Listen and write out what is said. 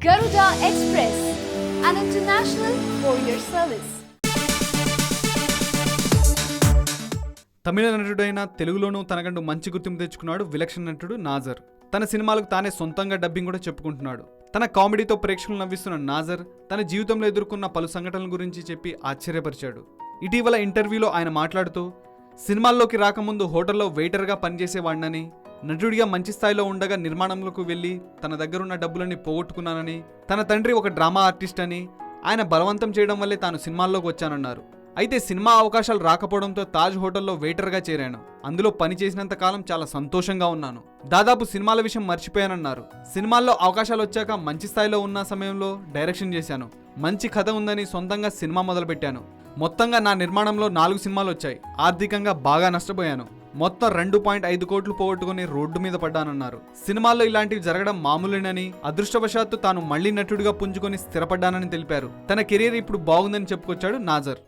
Garuda Express, an international courier service. తమిళ నటుడైన తెలుగులోనూ తనకంటూ మంచి గుర్తింపు తెచ్చుకున్నాడు విలక్షణ నటుడు నాజర్. తన సినిమాలకు తానే సొంతంగా డబ్బింగ్ కూడా చెప్పుకుంటున్నాడు. తన కామెడీతో ప్రేక్షకులు నవ్విస్తున్న నాజర్ తన జీవితంలో ఎదుర్కొన్న పలు సంఘటనల గురించి చెప్పి ఆశ్చర్యపరిచాడు. ఇటీవల ఇంటర్వ్యూలో ఆయన మాట్లాడుతూ, సినిమాల్లోకి రాకముందు హోటల్లో వెయిటర్గా పనిచేసేవాడినని, నటుడిగా మంచి స్థాయిలో ఉండగా నిర్మాణంలోకి వెళ్ళి తన దగ్గరున్న డబ్బులని పోగొట్టుకున్నానని, తన తండ్రి ఒక డ్రామా ఆర్టిస్ట్ అని, ఆయన బలవంతం చేయడం వల్లే తాను సినిమాల్లోకి వచ్చానన్నారు. అయితే సినిమా అవకాశాలు రాకపోవడంతో తాజ్ హోటల్లో వెయిటర్గా చేరాను. అందులో పని చేసినంత కాలం చాలా సంతోషంగా ఉన్నాను. దాదాపు సినిమాల విషయం మర్చిపోయానన్నారు. సినిమాల్లో అవకాశాలు వచ్చాక మంచి స్థాయిలో ఉన్న సమయంలో డైరెక్షన్ చేశాను. మంచి కథ ఉందని సొంతంగా సినిమా మొదలుపెట్టాను. మొత్తంగా నా నిర్మాణంలో 4 సినిమాలు వచ్చాయి. ఆర్థికంగా బాగా నష్టపోయాను. మొత్తం 2.5 కోట్లు పోగొట్టుకుని రోడ్డు మీద పడ్డానన్నారు. సినిమాల్లో ఇలాంటివి జరగడం మామూలేనని, అదృష్టవశాత్తు తాను మళ్లీ నటుడిగా పుంజుకొని స్థిరపడ్డానని తెలిపారు. తన కెరీర్ ఇప్పుడు బాగుందని చెప్పుకొచ్చాడు నాజర్.